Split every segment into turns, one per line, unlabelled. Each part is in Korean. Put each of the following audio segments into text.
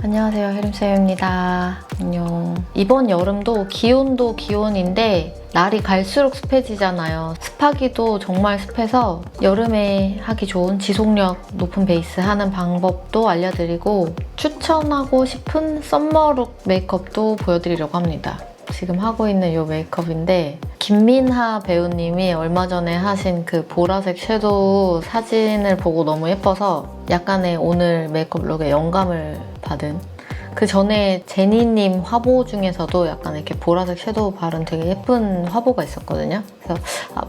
안녕하세요, 혜림쌤입니다. 안녕. 이번 여름도 기온도 기온인데 날이 갈수록 습해지잖아요. 습하기도 정말 습해서 여름에 하기 좋은 지속력 높은 베이스 하는 방법도 알려드리고 추천하고 싶은 썸머룩 메이크업도 보여드리려고 합니다. 지금 하고 있는 이 메이크업인데 김민하 배우님이 얼마 전에 하신 그 보라색 섀도우 사진을 보고 너무 예뻐서 약간의 오늘 메이크업 룩에 영감을 받은, 그 전에 제니님 화보 중에서도 약간 이렇게 보라색 섀도우 바른 되게 예쁜 화보가 있었거든요. 그래서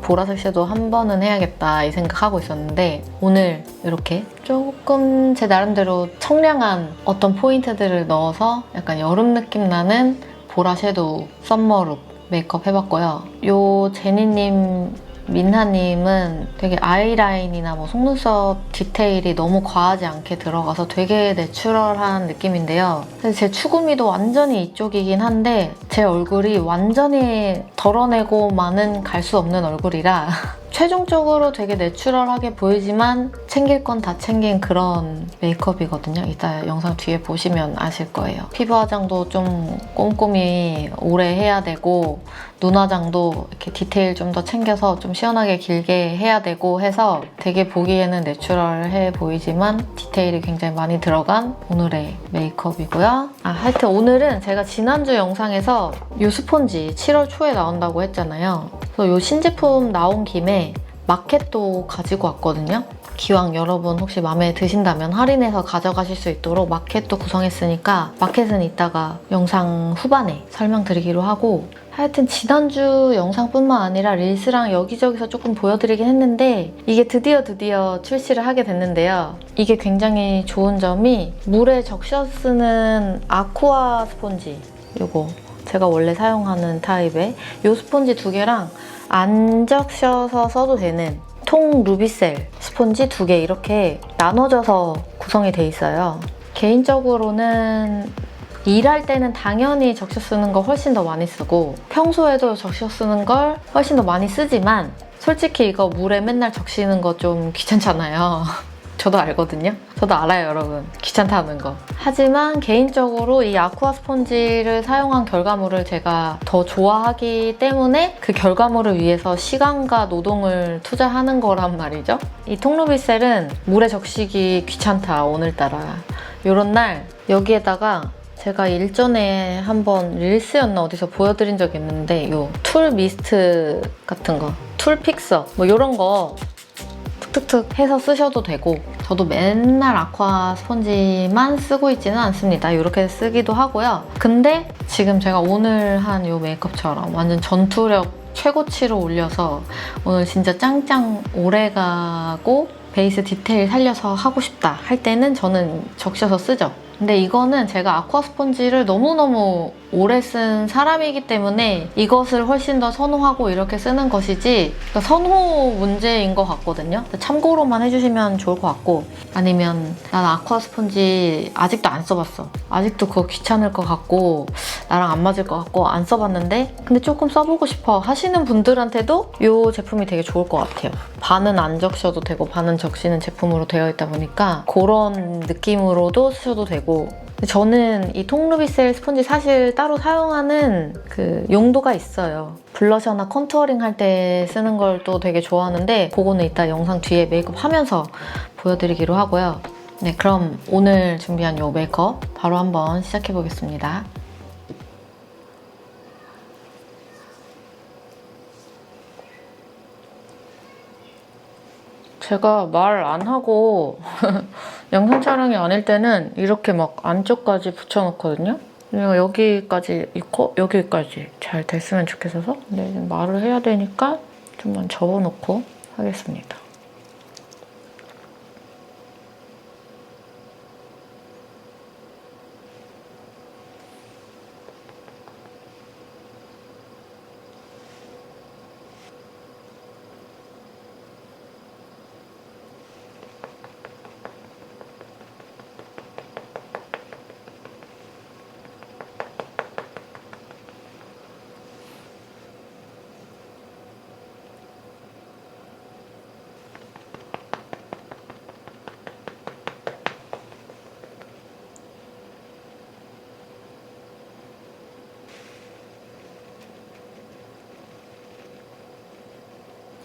보라색 섀도우 한 번은 해야겠다 이 생각하고 있었는데 오늘 이렇게 조금 제 나름대로 청량한 어떤 포인트들을 넣어서 약간 여름 느낌 나는 보라 섀도우 썸머룩 메이크업 해봤고요. 요 제니님, 민하님은 되게 아이라인이나 뭐 속눈썹 디테일이 너무 과하지 않게 들어가서 되게 내추럴한 느낌인데요. 사실 제 추구미도 완전히 이쪽이긴 한데 제 얼굴이 완전히 덜어내고만은 갈 수 없는 얼굴이라 최종적으로 되게 내추럴하게 보이지만 챙길 건 다 챙긴 그런 메이크업이거든요. 이따 영상 뒤에 보시면 아실 거예요. 피부 화장도 좀 꼼꼼히 오래 해야 되고 눈 화장도 이렇게 디테일 좀 더 챙겨서 좀 시원하게 길게 해야 되고 해서 되게 보기에는 내추럴해 보이지만 디테일이 굉장히 많이 들어간 오늘의 메이크업이고요. 하여튼 오늘은 제가 지난주 영상에서 이 스폰지 7월 초에 나온다고 했잖아요. 그래서 이 신제품 나온 김에 마켓도 가지고 왔거든요. 기왕 여러분 혹시 마음에 드신다면 할인해서 가져가실 수 있도록 마켓도 구성했으니까 마켓은 이따가 영상 후반에 설명드리기로 하고, 하여튼 지난주 영상뿐만 아니라 릴스랑 여기저기서 조금 보여드리긴 했는데 이게 드디어 출시를 하게 됐는데요. 이게 굉장히 좋은 점이 물에 적셔 쓰는 아쿠아 스폰지, 요거 제가 원래 사용하는 타입의 이 스폰지 두 개랑 안 적셔서 써도 되는 통 루비셀 스폰지 두 개 이렇게 나눠져서 구성이 돼 있어요. 개인적으로는 일할 때는 당연히 적셔 쓰는 걸 훨씬 더 많이 쓰고 평소에도 적셔 쓰는 걸 훨씬 더 많이 쓰지만 솔직히 이거 물에 맨날 적시는 거 좀 귀찮잖아요. 저도 알거든요. 저도 알아요, 여러분. 귀찮다는 거. 하지만 개인적으로 이 아쿠아 스폰지를 사용한 결과물을 제가 더 좋아하기 때문에 그 결과물을 위해서 시간과 노동을 투자하는 거란 말이죠. 이 통루비셀은 물에 적시기 귀찮다, 오늘따라. 이런 날 여기에다가 제가 일전에 한번 릴스였나 어디서 보여드린 적이 있는데 이 툴 미스트 같은 거, 툴 픽서 뭐 이런 거 툭툭툭 해서 쓰셔도 되고, 저도 맨날 아쿠아 스펀지만 쓰고 있지는 않습니다. 이렇게 쓰기도 하고요. 근데 지금 제가 오늘 한 이 메이크업처럼 완전 전투력 최고치로 올려서 오늘 진짜 짱짱 오래가고 베이스 디테일 살려서 하고 싶다 할 때는 저는 적셔서 쓰죠. 근데 이거는 제가 아쿠아 스폰지를 너무너무 오래 쓴 사람이기 때문에 이것을 훨씬 더 선호하고 이렇게 쓰는 것이지, 그러니까 선호 문제인 것 같거든요. 참고로만 해주시면 좋을 것 같고, 아니면 난 아쿠아 스폰지 아직도 안 써봤어, 아직도 그거 귀찮을 것 같고 나랑 안 맞을 것 같고 안 써봤는데 근데 조금 써보고 싶어 하시는 분들한테도 이 제품이 되게 좋을 것 같아요. 반은 안 적셔도 되고 반은 적시는 제품으로 되어 있다 보니까 그런 느낌으로도 쓰셔도 되고, 저는 이 통루비셀 스폰지 사실 따로 사용하는 그 용도가 있어요. 블러셔나 컨투어링 할 때 쓰는 걸 또 되게 좋아하는데 그거는 이따 영상 뒤에 메이크업 하면서 보여드리기로 하고요. 네, 그럼 오늘 준비한 이 메이크업 바로 한번 시작해보겠습니다. 제가 말 안 하고 영상 촬영이 아닐 때는 이렇게 막 안쪽까지 붙여놓거든요. 여기까지 있고 여기까지 잘 됐으면 좋겠어서. 근데 지금 말을 해야 되니까 좀만 접어놓고 하겠습니다.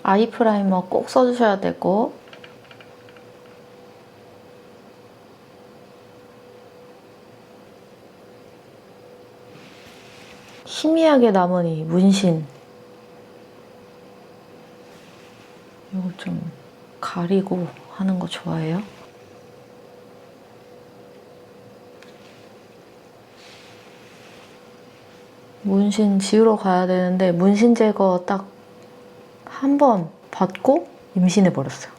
아이 프라이머 꼭 써주셔야 되고, 희미하게 남은 이 문신, 이거 좀 가리고 하는 거 좋아해요. 문신 지우러 가야 되는데 문신 제거 딱 한 번 받고 임신해버렸어요.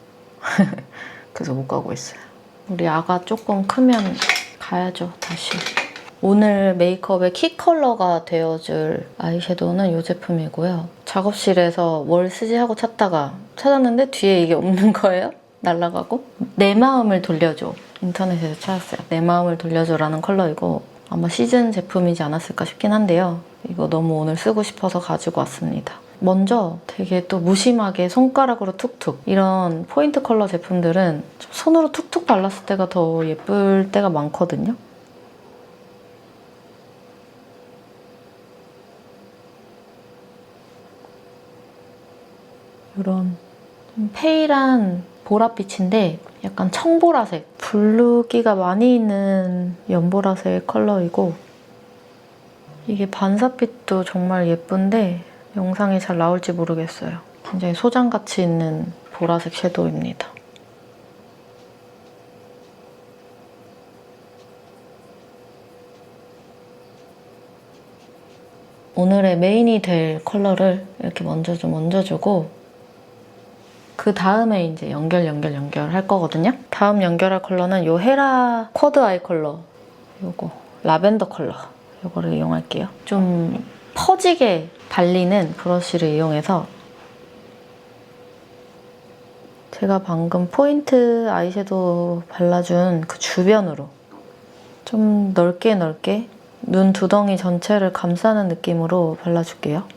그래서 못 가고 있어요. 우리 아가 조금 크면 가야죠, 다시. 오늘 메이크업의 키 컬러가 되어줄 아이섀도우는 이 제품이고요. 작업실에서 뭘 쓰지 하고 찾았는데 뒤에 이게 없는 거예요. 날라가고. 내 마음을 돌려줘. 인터넷에서 찾았어요. 내 마음을 돌려줘라는 컬러이고 아마 시즌 제품이지 않았을까 싶긴 한데요. 이거 너무 오늘 쓰고 싶어서 가지고 왔습니다. 먼저 되게 또 무심하게 손가락으로 툭툭, 이런 포인트 컬러 제품들은 손으로 툭툭 발랐을 때가 더 예쁠 때가 많거든요. 이런 좀 페일한 보랏빛인데 약간 청보라색, 블루기가 많이 있는 연보라색 컬러이고, 이게 반사빛도 정말 예쁜데 영상에 잘 나올지 모르겠어요. 굉장히 소장가치 있는 보라색 섀도우입니다. 오늘의 메인이 될 컬러를 이렇게 먼저 좀 얹어주고, 그 다음에 이제 연결할 거거든요. 다음 연결할 컬러는 이 헤라 쿼드 아이 컬러, 요거 라벤더 컬러, 요거를 이용할게요. 좀 퍼지게 발리는 브러쉬를 이용해서 제가 방금 포인트 아이섀도우 발라준 그 주변으로 좀 넓게 눈 두덩이 전체를 감싸는 느낌으로 발라줄게요.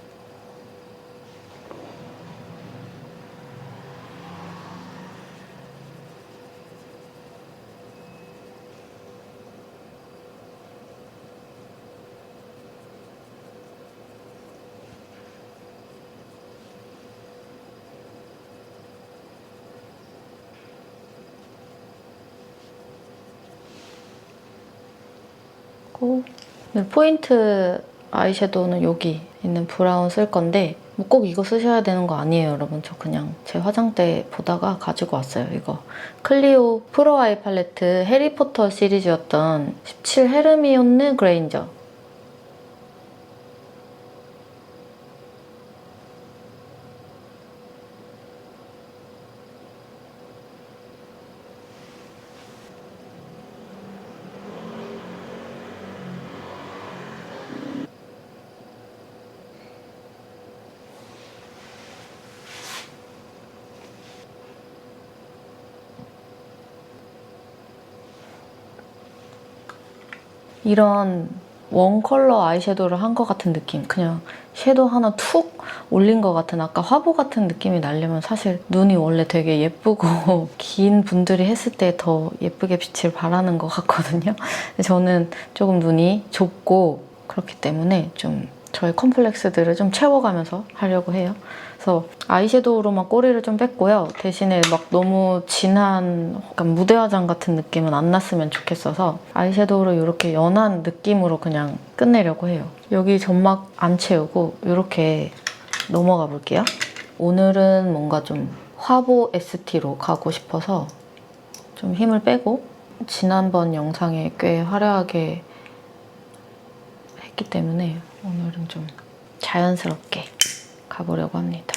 포인트 아이섀도우는 여기 있는 브라운 쓸 건데 뭐 꼭 이거 쓰셔야 되는 거 아니에요, 여러분. 저 그냥 제 화장대 보다가 가지고 왔어요. 이거 클리오 프로 아이 팔레트 해리포터 시리즈였던 17 헤르미온느 그레인저. 이런 원 컬러 아이섀도우를 한 것 같은 느낌, 그냥 섀도우 하나 툭 올린 것 같은, 아까 화보 같은 느낌이 나려면 사실 눈이 원래 되게 예쁘고 긴 분들이 했을 때 더 예쁘게 빛을 발하는 것 같거든요. 저는 조금 눈이 좁고 그렇기 때문에 좀 저의 컴플렉스들을 좀 채워가면서 하려고 해요. 그래서 아이섀도우로만 꼬리를 좀 뺐고요. 대신에 막 너무 진한 약간 무대 화장 같은 느낌은 안 났으면 좋겠어서 아이섀도우로 이렇게 연한 느낌으로 그냥 끝내려고 해요. 여기 점막 안 채우고 이렇게 넘어가 볼게요. 오늘은 뭔가 좀 화보 ST로 가고 싶어서 좀 힘을 빼고, 지난번 영상에 꽤 화려하게 했기 때문에 오늘은 좀 자연스럽게 가보려고 합니다.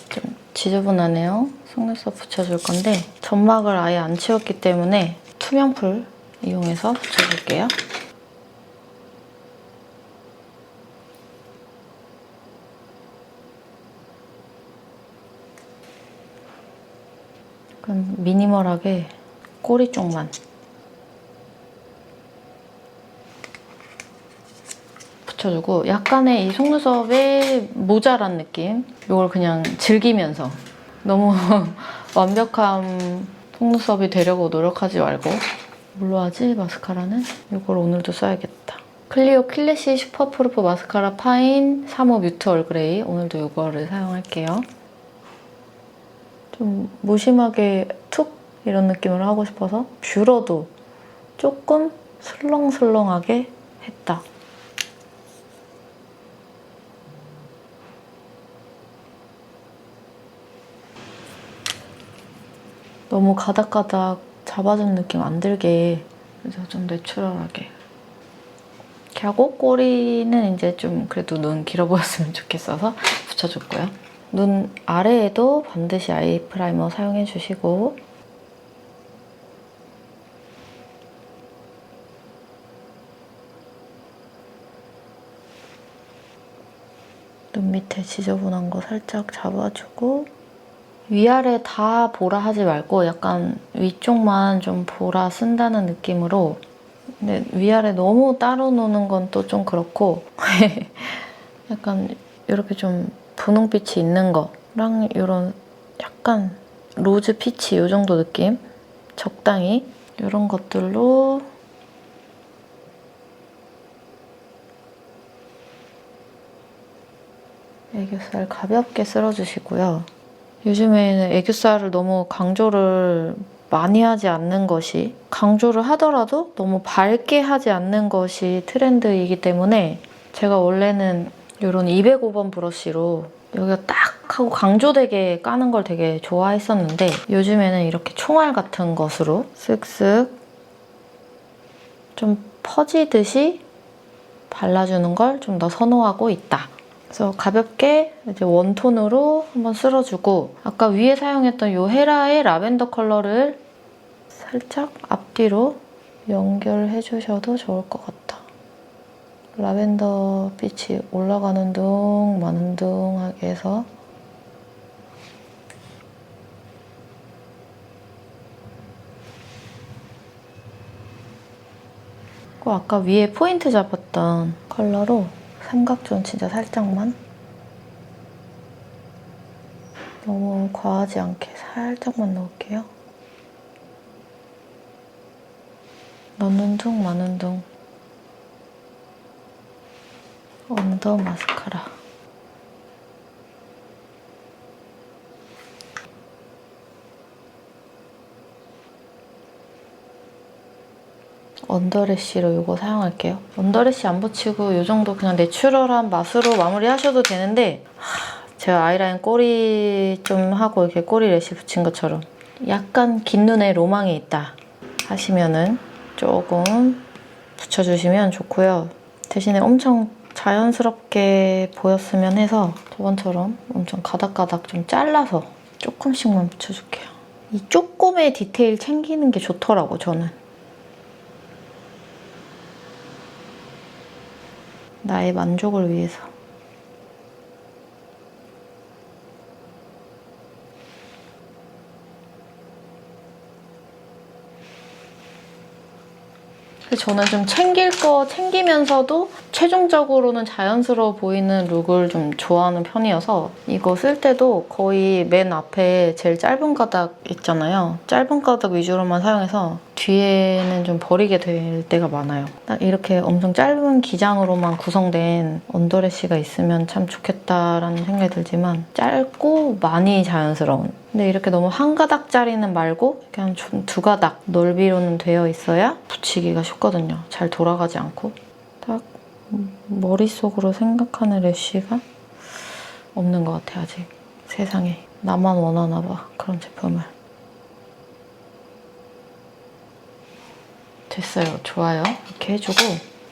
좀 지저분하네요. 속눈썹 붙여줄 건데 점막을 아예 안 채웠기 때문에 투명풀 이용해서 붙여줄게요. 약간 미니멀하게 꼬리 쪽만. 붙여주고 약간의 이 속눈썹에 모자란 느낌. 이걸 그냥 즐기면서 너무 완벽한 속눈썹이 되려고 노력하지 말고 뭘로 하지? 마스카라는? 이걸 오늘도 써야겠다. 클리오 클래시 슈퍼프루프 마스카라 파인 3호 뮤트 얼그레이. 오늘도 이거를 사용할게요. 좀 무심하게 툭 이런 느낌으로 하고 싶어서 뷰러도 조금 슬렁슬렁하게 했다. 너무 가닥가닥 잡아준 느낌 안 들게, 그래서 좀 내추럴하게 이렇게 하고, 꼬리는 이제 좀 그래도 눈 길어 보였으면 좋겠어서 붙여줬고요. 눈 아래에도 반드시 아이 프라이머 사용해 주시고, 눈 밑에 지저분한 거 살짝 잡아주고, 위아래 다 보라 하지 말고 약간 위쪽만 좀 보라 쓴다는 느낌으로. 근데 위아래 너무 따로 노는 건 또 좀 그렇고 약간 이렇게 좀 분홍빛이 있는 거랑 이런 약간 로즈 피치 이 정도 느낌? 적당히 이런 것들로 애교살 가볍게 쓸어주시고요. 요즘에는 애교살을 너무 강조를 많이 하지 않는 것이, 강조를 하더라도 너무 밝게 하지 않는 것이 트렌드이기 때문에, 제가 원래는 이런 205번 브러쉬로 여기가 딱 하고 강조되게 까는 걸 되게 좋아했었는데, 요즘에는 이렇게 총알 같은 것으로 쓱쓱 좀 퍼지듯이 발라주는 걸 좀 더 선호하고 있다. 그래서 가볍게 이제 원톤으로 한번 쓸어주고, 아까 위에 사용했던 이 헤라의 라벤더 컬러를 살짝 앞뒤로 연결해 주셔도 좋을 것 같아. 라벤더 빛이 올라가는 둥 마는 둥 하게 해서. 그리고 아까 위에 포인트 잡았던 컬러로 삼각존 진짜 살짝만, 너무 과하지 않게 살짝만 넣을게요. 넣는 둥 마는 둥. 언더 마스카라. 언더래쉬로 이거 사용할게요. 언더래쉬 안 붙이고 이 정도 그냥 내추럴한 맛으로 마무리하셔도 되는데, 제가 아이라인 꼬리 좀 하고 이렇게 꼬리 래쉬 붙인 것처럼 약간 긴 눈에 로망이 있다 하시면은 조금 붙여주시면 좋고요. 대신에 엄청 자연스럽게 보였으면 해서 저번처럼 엄청 가닥가닥 좀 잘라서 조금씩만 붙여줄게요. 이 조금의 디테일 챙기는 게 좋더라고, 저는. 나의 만족을 위해서. 저는 좀 챙길 거 챙기면서도 최종적으로는 자연스러워 보이는 룩을 좀 좋아하는 편이어서, 이거 쓸 때도 거의 맨 앞에 제일 짧은 가닥 있잖아요. 짧은 가닥 위주로만 사용해서 뒤에는 좀 버리게 될 때가 많아요. 딱 이렇게 엄청 짧은 기장으로만 구성된 언더래쉬가 있으면 참 좋겠다라는 생각이 들지만, 짧고 많이 자연스러운. 근데 이렇게 너무 한 가닥짜리는 말고 그냥 좀 두 가닥 넓이로는 되어 있어야 붙이기가 쉽거든요. 잘 돌아가지 않고. 딱 머릿속으로 생각하는 래쉬가 없는 것 같아, 아직. 세상에. 나만 원하나 봐, 그런 제품을. 됐어요. 좋아요. 이렇게 해주고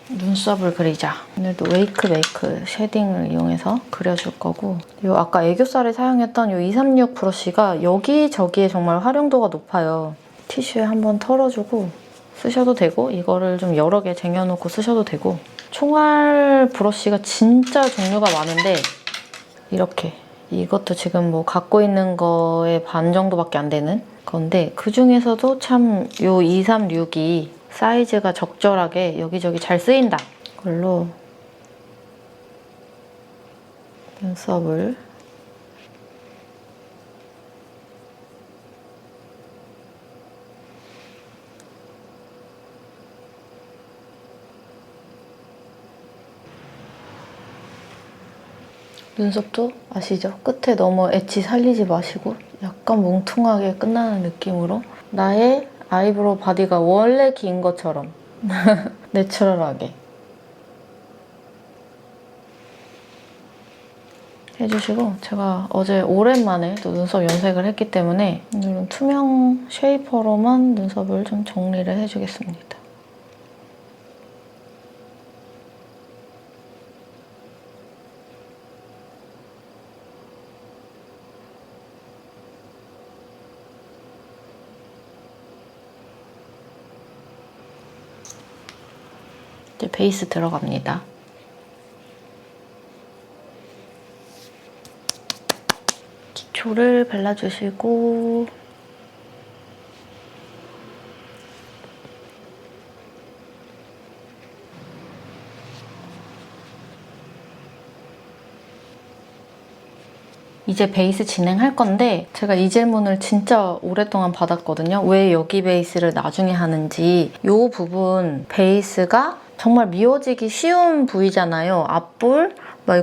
눈썹을 그리자. 오늘도 웨이크 메이크 쉐딩을 이용해서 그려줄 거고, 이 아까 애교살에 사용했던 이 236 브러쉬가 여기저기에 정말 활용도가 높아요. 티슈에 한번 털어주고 쓰셔도 되고, 이거를 좀 여러 개 쟁여놓고 쓰셔도 되고. 총알 브러쉬가 진짜 종류가 많은데, 이렇게 이것도 지금 뭐 갖고 있는 거의 반 정도밖에 안 되는 건데, 그 중에서도 참 요 236이 사이즈가 적절하게 여기저기 잘 쓰인다. 이걸로 눈썹을 눈썹도 아시죠? 끝에 너무 엣지 살리지 마시고 약간 뭉퉁하게 끝나는 느낌으로 나의 아이브로우 바디가 원래 긴 것처럼 내추럴하게 해주시고, 제가 어제 오랜만에 또 눈썹 염색을 했기 때문에 오늘은 투명 쉐이퍼로만 눈썹을 좀 정리를 해주겠습니다. 이제 베이스 들어갑니다. 기초를 발라주시고 이제 베이스 진행할 건데 제가 이 질문을 진짜 오랫동안 받았거든요. 왜 여기 베이스를 나중에 하는지. 이 부분 베이스가 정말 미워지기 쉬운 부위잖아요. 앞볼,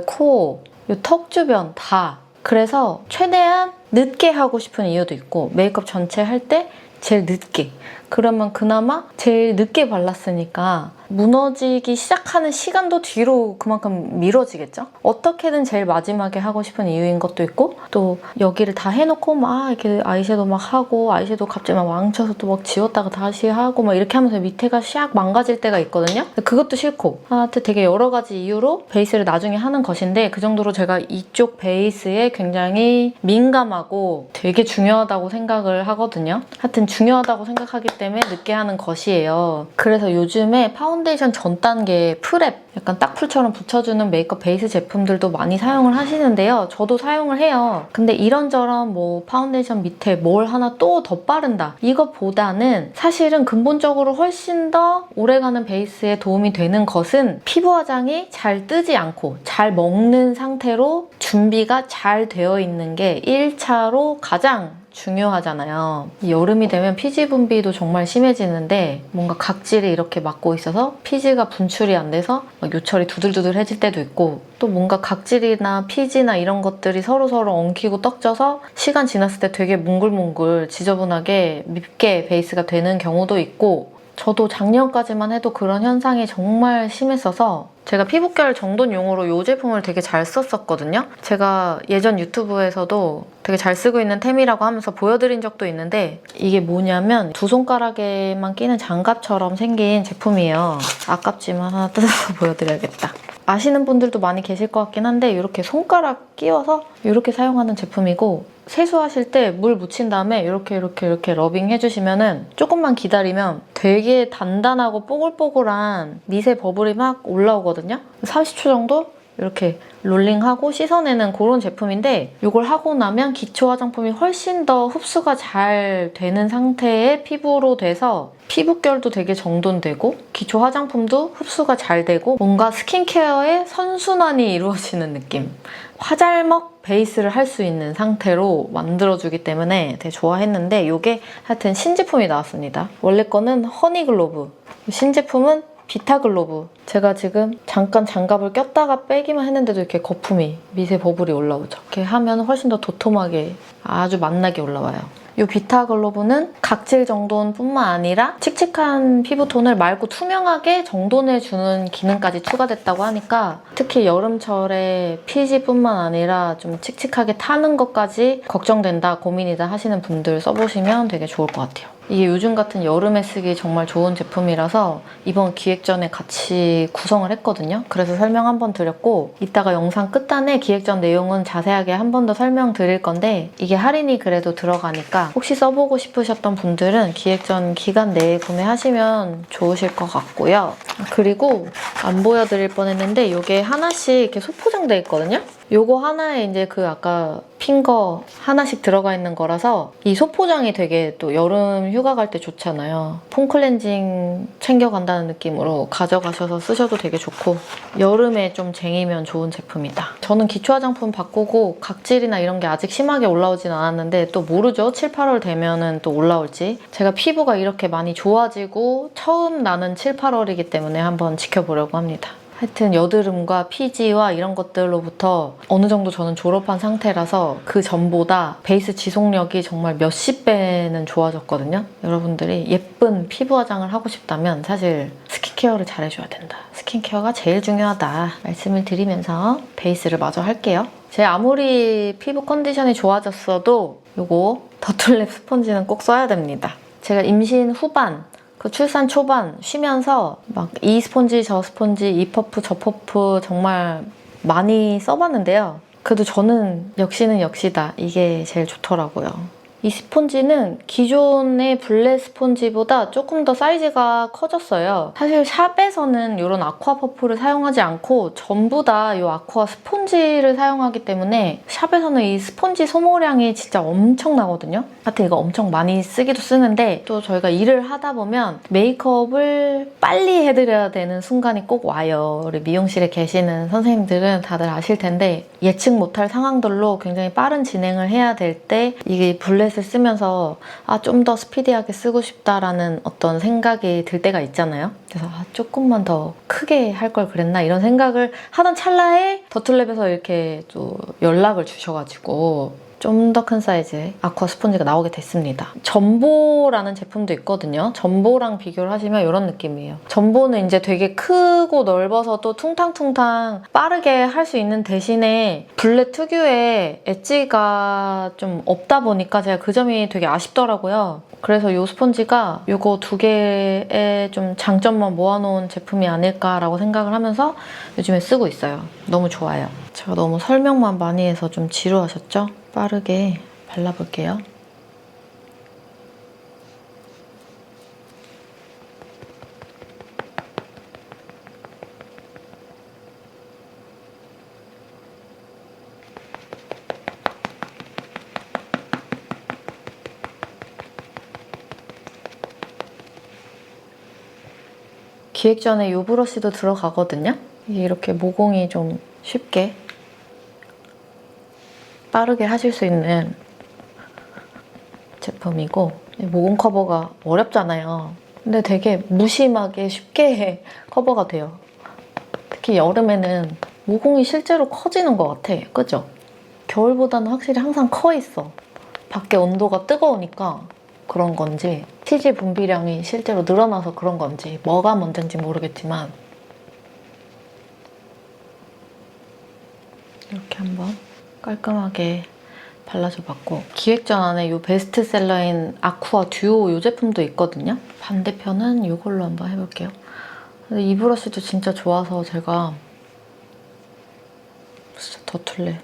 코, 이 턱 주변 다. 그래서 최대한 늦게 하고 싶은 이유도 있고 메이크업 전체 할 때 제일 늦게. 그러면 그나마 제일 늦게 발랐으니까 무너지기 시작하는 시간도 뒤로 그만큼 미뤄지겠죠? 어떻게든 제일 마지막에 하고 싶은 이유인 것도 있고 또 여기를 다 해놓고 막 이렇게 아이섀도우 막 하고 아이섀도우 갑자기 막 망쳐서 또 막 지웠다가 다시 하고 막 이렇게 하면서 밑에가 샥 망가질 때가 있거든요? 그것도 싫고 하여튼 되게 여러 가지 이유로 베이스를 나중에 하는 것인데 그 정도로 제가 이쪽 베이스에 굉장히 민감하고 되게 중요하다고 생각을 하거든요. 하여튼 중요하다고 생각하기 때문에 늦게 하는 것이에요. 그래서 요즘에 파운데이션 전 단계 프랩 약간 딱풀처럼 붙여주는 메이크업 베이스 제품들도 많이 사용을 하시는데요. 저도 사용을 해요. 근데 이런저런 뭐 파운데이션 밑에 뭘 하나 또 덧바른다 이것보다는 사실은 근본적으로 훨씬 더 오래가는 베이스에 도움이 되는 것은 피부 화장이 잘 뜨지 않고 잘 먹는 상태로 준비가 잘 되어 있는 게 1차로 가장 중요하잖아요. 여름이 되면 피지 분비도 정말 심해지는데 뭔가 각질이 이렇게 막고 있어서 피지가 분출이 안 돼서 요철이 두들두들해질 때도 있고 또 뭔가 각질이나 피지나 이런 것들이 서로서로 엉키고 떡져서 시간 지났을 때 되게 몽글몽글 지저분하게 밉게 베이스가 되는 경우도 있고 저도 작년까지만 해도 그런 현상이 정말 심했어서 제가 피부결 정돈용으로 이 제품을 되게 잘 썼었거든요. 제가 예전 유튜브에서도 되게 잘 쓰고 있는 템이라고 하면서 보여드린 적도 있는데 이게 뭐냐면 두 손가락에만 끼는 장갑처럼 생긴 제품이에요. 아깝지만 하나 뜯어서 보여드려야겠다. 아시는 분들도 많이 계실 것 같긴 한데 이렇게 손가락 끼워서 이렇게 사용하는 제품이고 세수하실 때 물 묻힌 다음에 이렇게 러빙 해주시면은 조금만 기다리면 되게 단단하고 뽀글뽀글한 미세 버블이 막 올라오거든요. 30초 정도 이렇게 롤링하고 씻어내는 그런 제품인데 이걸 하고 나면 기초 화장품이 훨씬 더 흡수가 잘 되는 상태의 피부로 돼서 피부결도 되게 정돈되고 기초 화장품도 흡수가 잘 되고 뭔가 스킨케어의 선순환이 이루어지는 느낌. 화잘먹 베이스를 할 수 있는 상태로 만들어주기 때문에 되게 좋아했는데 이게 하여튼 신제품이 나왔습니다. 원래 거는 허니글로브, 신제품은 비타글로브. 제가 지금 잠깐 장갑을 꼈다가 빼기만 했는데도 이렇게 거품이 미세 버블이 올라오죠. 이렇게 하면 훨씬 더 도톰하게 아주 맛나게 올라와요. 이 비타글로브는 각질 정돈뿐만 아니라 칙칙한 피부톤을 맑고 투명하게 정돈해주는 기능까지 추가됐다고 하니까 특히 여름철에 피지뿐만 아니라 좀 칙칙하게 타는 것까지 걱정된다, 고민이다 하시는 분들 써보시면 되게 좋을 것 같아요. 이게 요즘 같은 여름에 쓰기 정말 좋은 제품이라서 이번 기획 전에 같이 구성을 했거든요. 그래서 설명 한번 드렸고 이따가 영상 끝단에 기획 전 내용은 자세하게 한 번 더 설명드릴 건데 이게 할인이 그래도 들어가니까 혹시 써보고 싶으셨던 분들은 기획 전 기간 내에 구매하시면 좋으실 것 같고요. 그리고 안 보여드릴 뻔했는데 이게 하나씩 이렇게 소포장돼 있거든요. 요거 하나에 이제 그 아까 핀 거 하나씩 들어가 있는 거라서 이 소포장이 되게 또 여름 휴가 갈 때 좋잖아요. 폼 클렌징 챙겨간다는 느낌으로 가져가셔서 쓰셔도 되게 좋고 여름에 좀 쟁이면 좋은 제품이다. 저는 기초 화장품 바꾸고 각질이나 이런 게 아직 심하게 올라오진 않았는데 또 모르죠. 7, 8월 되면은 또 올라올지. 제가 피부가 이렇게 많이 좋아지고 처음 나는 7, 8월이기 때문에 한번 지켜보려고 합니다. 하여튼 여드름과 피지와 이런 것들로부터 어느 정도 저는 졸업한 상태라서 그 전보다 베이스 지속력이 정말 몇십 배는 좋아졌거든요. 여러분들이 예쁜 피부 화장을 하고 싶다면 사실 스킨케어를 잘해줘야 된다. 스킨케어가 제일 중요하다 말씀을 드리면서 베이스를 마저 할게요. 제 아무리 피부 컨디션이 좋아졌어도 이거 더툴랩 스펀지는 꼭 써야 됩니다. 제가 임신 후반 그 출산 초반 쉬면서 막 이 스폰지 저 스폰지 이 퍼프 저 퍼프 정말 많이 써봤는데요. 그래도 저는 역시는 역시다. 이게 제일 좋더라고요. 이 스폰지는 기존의 블랙 스폰지보다 조금 더 사이즈가 커졌어요. 사실 샵에서는 이런 아쿠아 퍼프를 사용하지 않고 전부 다 이 아쿠아 스폰지를 사용하기 때문에 샵에서는 이 스폰지 소모량이 진짜 엄청나거든요. 하여튼 이거 엄청 많이 쓰기도 쓰는데 또 저희가 일을 하다 보면 메이크업을 빨리 해드려야 되는 순간이 꼭 와요. 우리 미용실에 계시는 선생님들은 다들 아실 텐데 예측 못할 상황들로 굉장히 빠른 진행을 해야 될 때 이게 블랙 쓰면서 좀 더 스피디하게 쓰고 싶다라는 어떤 생각이 들 때가 있잖아요. 그래서 조금만 더 크게 할 걸 그랬나 이런 생각을 하던 찰나에 더툴랩에서 이렇게 또 연락을 주셔가지고 좀 더 큰 사이즈의 아쿠아 스폰지가 나오게 됐습니다. 전보라는 제품도 있거든요. 전보랑 비교를 하시면 이런 느낌이에요. 전보는 이제 되게 크고 넓어서 또 퉁탕퉁탕 빠르게 할 수 있는 대신에 블랙 특유의 엣지가 좀 없다 보니까 제가 그 점이 되게 아쉽더라고요. 그래서 이 스폰지가 이거 두 개의 좀 장점만 모아놓은 제품이 아닐까라고 생각을 하면서 요즘에 쓰고 있어요. 너무 좋아요. 제가 너무 설명만 많이 해서 좀 지루하셨죠? 빠르게 발라볼게요. 기획 전에 이 브러쉬도 들어가거든요. 이게 이렇게 모공이 좀 쉽게 빠르게 하실 수 있는 제품이고 모공 커버가 어렵잖아요. 근데 되게 무심하게 쉽게 커버가 돼요. 특히 여름에는 모공이 실제로 커지는 것 같아. 그죠? 겨울보다는 확실히 항상 커 있어. 밖에 온도가 뜨거우니까 그런 건지 티지 분비량이 실제로 늘어나서 그런 건지 뭐가 문제인지 모르겠지만 이렇게 한번 깔끔하게 발라줘봤고 기획전 안에 이 베스트셀러인 아쿠아 듀오 이 제품도 있거든요. 반대편은 이걸로 한번 해볼게요. 이 브러쉬도 진짜 좋아서 제가 진짜 더툴래.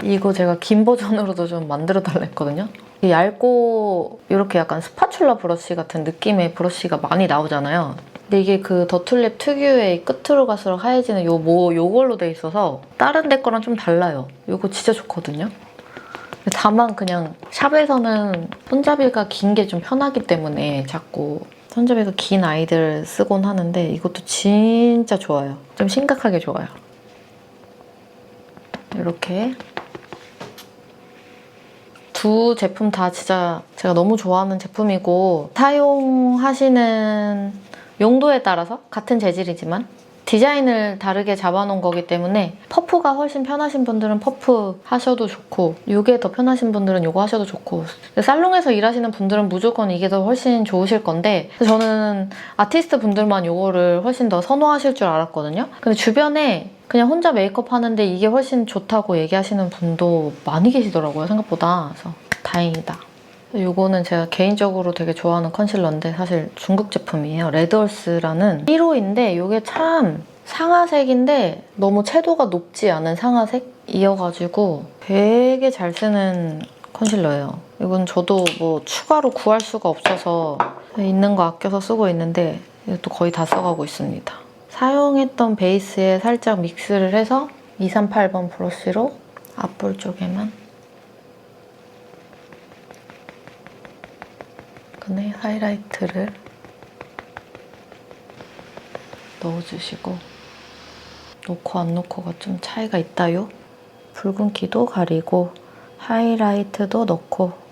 이거 제가 긴 버전으로도 좀 만들어달라 했거든요. 얇고 이렇게 약간 스파츌라 브러쉬 같은 느낌의 브러쉬가 많이 나오잖아요. 근데 이게 그 더툴랩 특유의 끝으로 갈수록 하얘지는 요걸로 돼 있어서 다른 데 거랑 좀 달라요. 이거 진짜 좋거든요. 다만 그냥 샵에서는 손잡이가 긴 게 좀 편하기 때문에 자꾸 손잡이가 긴 아이들 쓰곤 하는데 이것도 진짜 좋아요. 좀 심각하게 좋아요. 이렇게 두 제품 다 진짜 제가 너무 좋아하는 제품이고 사용하시는 용도에 따라서 같은 재질이지만 디자인을 다르게 잡아놓은 거기 때문에 퍼프가 훨씬 편하신 분들은 퍼프 하셔도 좋고 이게 더 편하신 분들은 이거 하셔도 좋고 살롱에서 일하시는 분들은 무조건 이게 더 훨씬 좋으실 건데 저는 아티스트 분들만 이거를 훨씬 더 선호하실 줄 알았거든요. 근데 주변에 그냥 혼자 메이크업 하는데 이게 훨씬 좋다고 얘기하시는 분도 많이 계시더라고요, 생각보다. 그래서 다행이다. 이거는 제가 개인적으로 되게 좋아하는 컨실러인데 사실 중국 제품이에요. 레드얼스라는 1호인데 이게 참 상아색인데 너무 채도가 높지 않은 상아색이어가지고 되게 잘 쓰는 컨실러예요. 이건 저도 뭐 추가로 구할 수가 없어서 있는 거 아껴서 쓰고 있는데 이것도 거의 다 써가고 있습니다. 사용했던 베이스에 살짝 믹스를 해서 238번 브러쉬로 앞볼 쪽에만 그네 하이라이트를 넣어주시고, 놓고 안 놓고가 좀 차이가 있다요. 붉은기도 가리고 하이라이트도 넣고.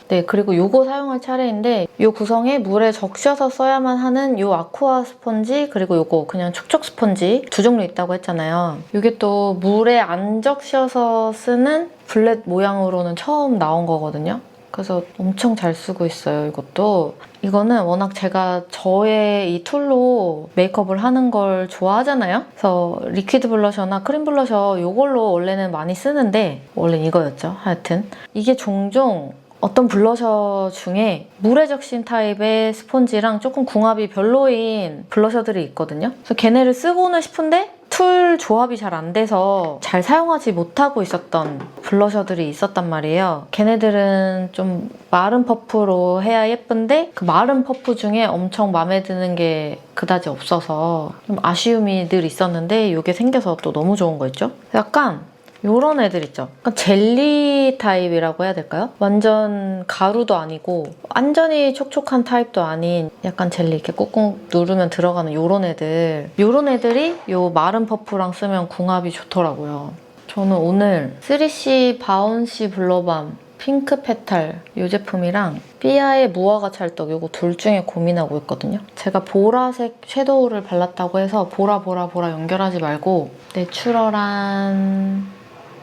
네, 그리고 요거 사용할 차례인데 요 구성에 물에 적셔서 써야만 하는 요 아쿠아 스펀지, 그리고 요거 그냥 촉촉 스펀지 두 종류 있다고 했잖아요. 이게 또 물에 안 적셔서 쓰는 블렛 모양으로는 처음 나온 거거든요. 그래서 엄청 잘 쓰고 있어요, 이것도. 이거는 워낙 제가 저의 이 툴로 메이크업을 하는 걸 좋아하잖아요. 그래서 리퀴드 블러셔나 크림 블러셔 이걸로 원래는 많이 쓰는데, 원래 이거였죠. 하여튼 이게 종종 어떤 블러셔 중에 물에 적신 타입의 스펀지랑 조금 궁합이 별로인 블러셔들이 있거든요. 그래서 걔네를 쓰고는 싶은데 툴 조합이 잘 안 돼서 잘 사용하지 못하고 있었던 블러셔들이 있었단 말이에요. 걔네들은 좀 마른 퍼프로 해야 예쁜데 그 마른 퍼프 중에 엄청 마음에 드는 게 그다지 없어서 좀 아쉬움이 늘 있었는데 이게 생겨서 또 너무 좋은 거 있죠? 약간 요런 애들 있죠? 약간 젤리 타입이라고 해야 될까요? 완전 가루도 아니고 완전히 촉촉한 타입도 아닌 약간 젤리 이렇게 꾹꾹 누르면 들어가는 요런 애들. 요런 애들이 요 마른 퍼프랑 쓰면 궁합이 좋더라고요. 저는 오늘 3C 바운시 블러밤 핑크 페탈 이 제품이랑 삐아의 무화과 찰떡 요거 둘 중에 고민하고 있거든요. 제가 보라색 섀도우를 발랐다고 해서 보라 연결하지 말고 내추럴한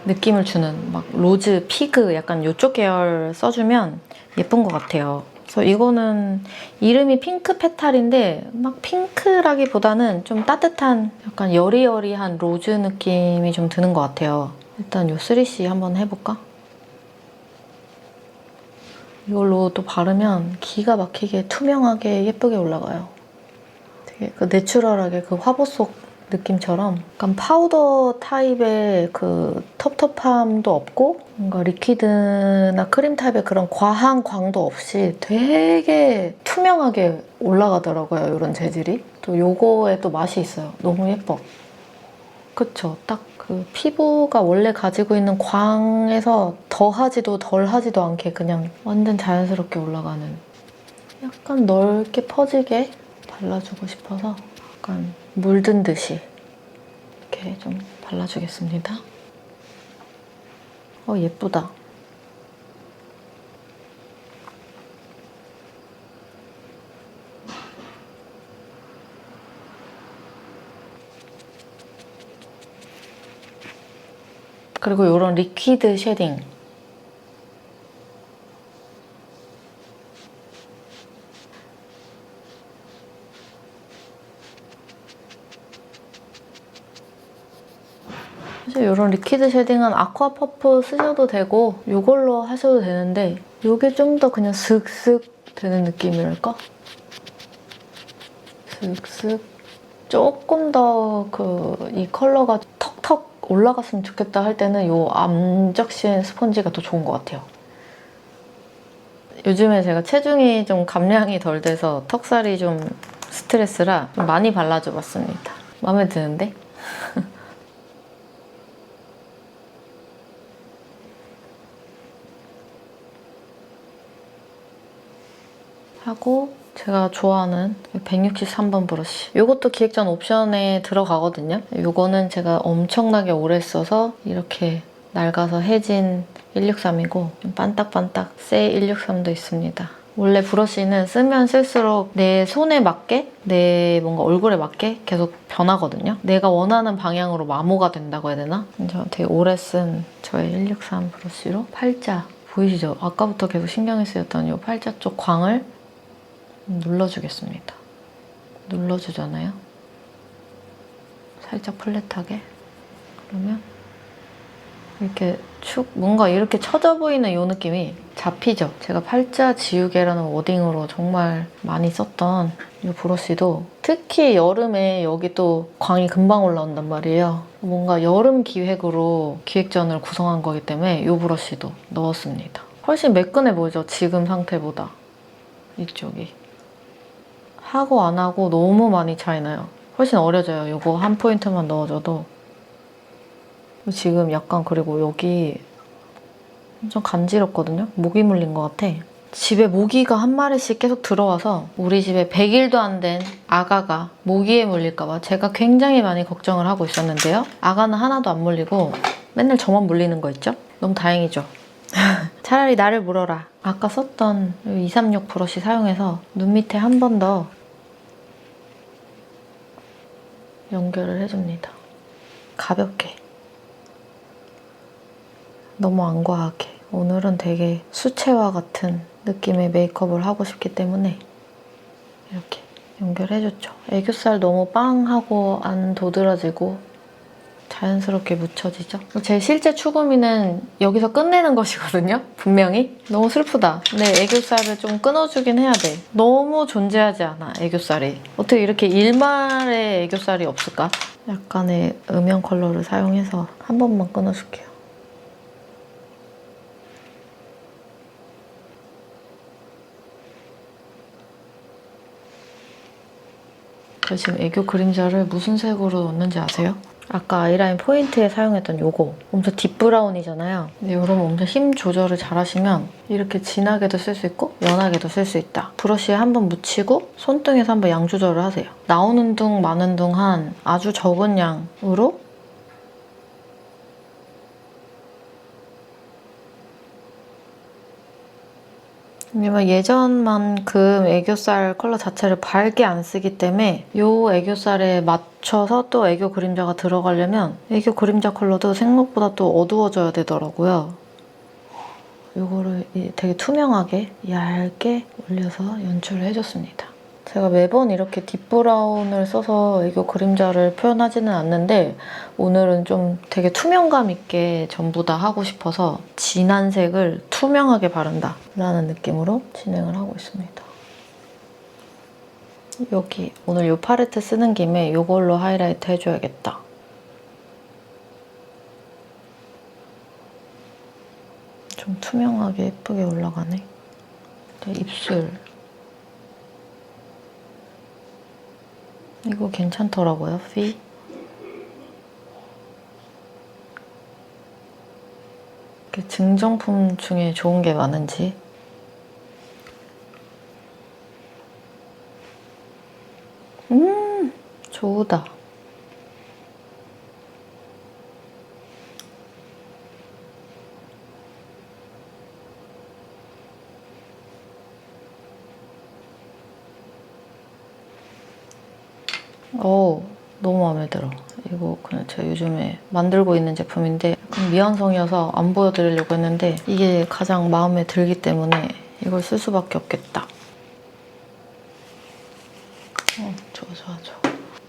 느낌을 주는 막 로즈, 피그 약간 이쪽 계열 써주면 예쁜 것 같아요. 그래서 이거는 이름이 핑크 페탈인데 막 핑크라기보다는 좀 따뜻한 약간 여리여리한 로즈 느낌이 좀 드는 것 같아요. 일단 이 3C 한번 해볼까? 이걸로 또 바르면 기가 막히게 투명하게 예쁘게 올라가요. 되게 그 내추럴하게 그 화보 속 느낌처럼 약간 파우더 타입의 그 텁텁함도 없고 뭔가 리퀴드나 크림 타입의 그런 과한 광도 없이 되게 투명하게 올라가더라고요, 이런 재질이. 또 요거에 또 맛이 있어요. 너무 예뻐. 그쵸? 딱 그 피부가 원래 가지고 있는 광에서 더하지도 덜하지도 않게 그냥 완전 자연스럽게 올라가는, 약간 넓게 퍼지게 발라주고 싶어서 약간 물든 듯이 이렇게 좀 발라주겠습니다. 예쁘다. 그리고 이런 리퀴드 쉐딩. 사실 이런 리퀴드 쉐딩은 아쿠아 퍼프 쓰셔도 되고 이걸로 하셔도 되는데 이게 좀 더 그냥 슥슥 되는 느낌이랄까? 슥슥. 조금 더 이 컬러가 턱턱 올라갔으면 좋겠다 할 때는 이 암적신 스펀지가 더 좋은 것 같아요. 요즘에 제가 체중이 좀 감량이 덜 돼서 턱살이 좀 스트레스라 좀 많이 발라줘 봤습니다. 마음에 드는데? 하고 제가 좋아하는 163번 브러쉬. 이것도 기획전 옵션에 들어가거든요. 이거는 제가 엄청나게 오래 써서 이렇게 낡아서 해진 163이고 좀 반딱반딱 새 163도 있습니다. 원래 브러쉬는 쓰면 쓸수록 내 손에 맞게, 내 뭔가 얼굴에 맞게 계속 변하거든요. 내가 원하는 방향으로 마모가 된다고 해야 되나? 저 되게 오래 쓴 저의 163 브러쉬로 팔자, 보이시죠? 아까부터 계속 신경이 쓰였던 이 팔자 쪽 광을 눌러주겠습니다. 눌러주잖아요. 살짝 플랫하게. 그러면 이렇게 축 뭔가 이렇게 처져 보이는 이 느낌이 잡히죠. 제가 팔자 지우개라는 워딩으로 정말 많이 썼던 이 브러쉬도 특히 여름에 여기 또 광이 금방 올라온단 말이에요. 뭔가 여름 기획으로 기획전을 구성한 거기 때문에 이 브러쉬도 넣었습니다. 훨씬 매끈해 보이죠? 지금 상태보다. 이쪽이. 하고 안 하고 너무 많이 차이 나요. 훨씬 어려져요. 이거 한 포인트만 넣어줘도. 지금 약간 그리고 여기 엄청 간지럽거든요? 모기 물린 것 같아. 집에 모기가 한 마리씩 계속 들어와서 우리 집에 100일도 안 된 아가가 모기에 물릴까봐 제가 굉장히 많이 걱정을 하고 있었는데요. 아가는 하나도 안 물리고 맨날 저만 물리는 거 있죠? 너무 다행이죠. 차라리 나를 물어라. 아까 썼던 236 브러쉬 사용해서 눈 밑에 한 번 더 연결을 해줍니다. 가볍게. 너무 안 과하게. 오늘은 되게 수채화 같은 느낌의 메이크업을 하고 싶기 때문에 이렇게 연결해줬죠. 애교살 너무 빵하고 안 도드라지고 자연스럽게 묻혀지죠. 제 실제 추구미는 여기서 끝내는 것이거든요. 분명히. 너무 슬프다. 근데 애교살을 좀 끊어주긴 해야 돼. 너무 존재하지 않아, 애교살이. 어떻게 이렇게 일말의 애교살이 없을까? 약간의 음영 컬러를 사용해서 한 번만 끊어줄게요. 저 지금 애교 그림자를 무슨 색으로 넣는지 아세요? 아까 아이라인 포인트에 사용했던 요거 엄청 딥브라운이잖아요. 근데 이러면 엄청 힘 조절을 잘 하시면 이렇게 진하게도 쓸 수 있고 연하게도 쓸 수 있다. 브러쉬에 한번 묻히고 손등에서 한번 양 조절을 하세요. 나오는 둥 마는 둥 한 아주 적은 양으로 왜냐면 예전만큼 애교살 컬러 자체를 밝게 안 쓰기 때문에 이 애교살에 맞춰서 또 애교 그림자가 들어가려면 애교 그림자 컬러도 생각보다 또 어두워져야 되더라고요. 이거를 되게 투명하게 얇게 올려서 연출을 해줬습니다. 제가 매번 이렇게 딥브라운을 써서 애교 그림자를 표현하지는 않는데 오늘은 좀 되게 투명감 있게 전부 다 하고 싶어서 진한 색을 투명하게 바른다 라는 느낌으로 진행을 하고 있습니다. 여기 오늘 이 팔레트 쓰는 김에 이걸로 하이라이트 해줘야겠다. 좀 투명하게 예쁘게 올라가네. 입술. 이거 괜찮더라고요, 피. 증정품 중에 좋은 게 많은지. 좋다. 너무 마음에 들어. 이거 그냥 제가 요즘에 만들고 있는 제품인데 약간 미완성이어서 안 보여드리려고 했는데 이게 가장 마음에 들기 때문에 이걸 쓸 수밖에 없겠다. 좋아.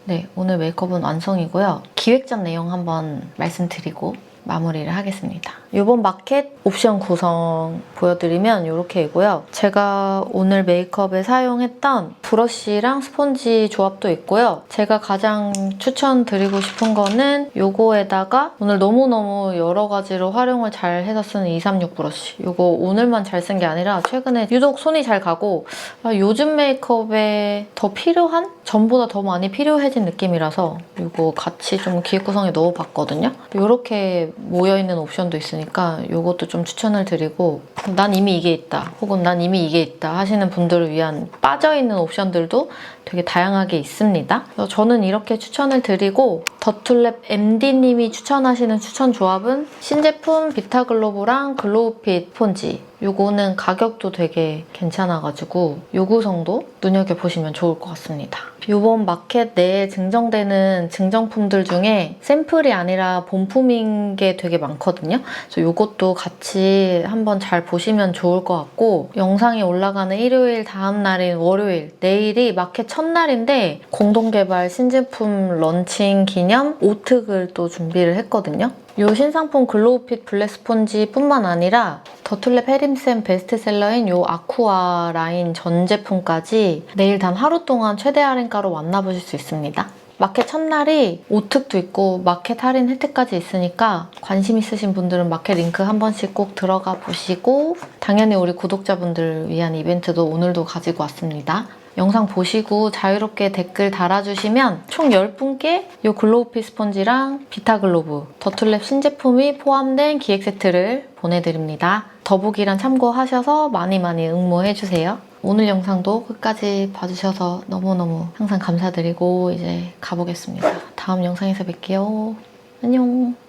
네, 오늘 메이크업은 완성이고요. 기획전 내용 한번 말씀드리고 마무리를 하겠습니다. 이번 마켓 옵션 구성 보여드리면 이렇게이고요. 제가 오늘 메이크업에 사용했던 브러쉬랑 스펀지 조합도 있고요. 제가 가장 추천드리고 싶은 거는 이거에다가 오늘 너무너무 여러 가지로 활용을 잘 해서 쓰는 236 브러쉬. 이거 오늘만 잘 쓴 게 아니라 최근에 유독 손이 잘 가고 요즘 메이크업에 더 필요한? 전보다 더 많이 필요해진 느낌이라서 이거 같이 좀 기획 구성에 넣어봤거든요. 이렇게 모여있는 옵션도 있으니까 이것도 좀 추천을 드리고 난 이미 이게 있다 혹은 난 이미 이게 있다 하시는 분들을 위한 빠져있는 옵션들도 되게 다양하게 있습니다. 그래서 저는 이렇게 추천을 드리고 더툴랩 MD님이 추천하시는 추천 조합은 신제품 비타글로브랑 글로우핏 스폰지. 요거는 가격도 되게 괜찮아가지고 요 구성도 눈여겨보시면 좋을 것 같습니다. 이번 마켓 내에 증정되는 증정품들 중에 샘플이 아니라 본품인 게 되게 많거든요. 그래서 요것도 같이 한번 잘 보시면 좋을 것 같고 영상이 올라가는 일요일 다음 날인 월요일 내일이 마켓 첫날인데 공동개발 신제품 런칭 기념 오특을 또 준비를 했거든요. 이 신상품 글로우핏 블랙 스폰지 뿐만 아니라 더툴랩 해림쌤 베스트셀러인 이 아쿠아 라인 전 제품까지 내일 단 하루 동안 최대 할인가로 만나보실 수 있습니다. 마켓 첫날이 오특도 있고 마켓 할인 혜택까지 있으니까 관심 있으신 분들은 마켓 링크 한 번씩 꼭 들어가 보시고 당연히 우리 구독자분들을 위한 이벤트도 오늘도 가지고 왔습니다. 영상 보시고 자유롭게 댓글 달아주시면 총 10분께 이 글로우피 스펀지랑 비타글로브, 더툴랩 신제품이 포함된 기획 세트를 보내드립니다. 더보기란 참고하셔서 많이 응모해주세요. 오늘 영상도 끝까지 봐주셔서 너무너무 항상 감사드리고 이제 가보겠습니다. 다음 영상에서 뵐게요. 안녕.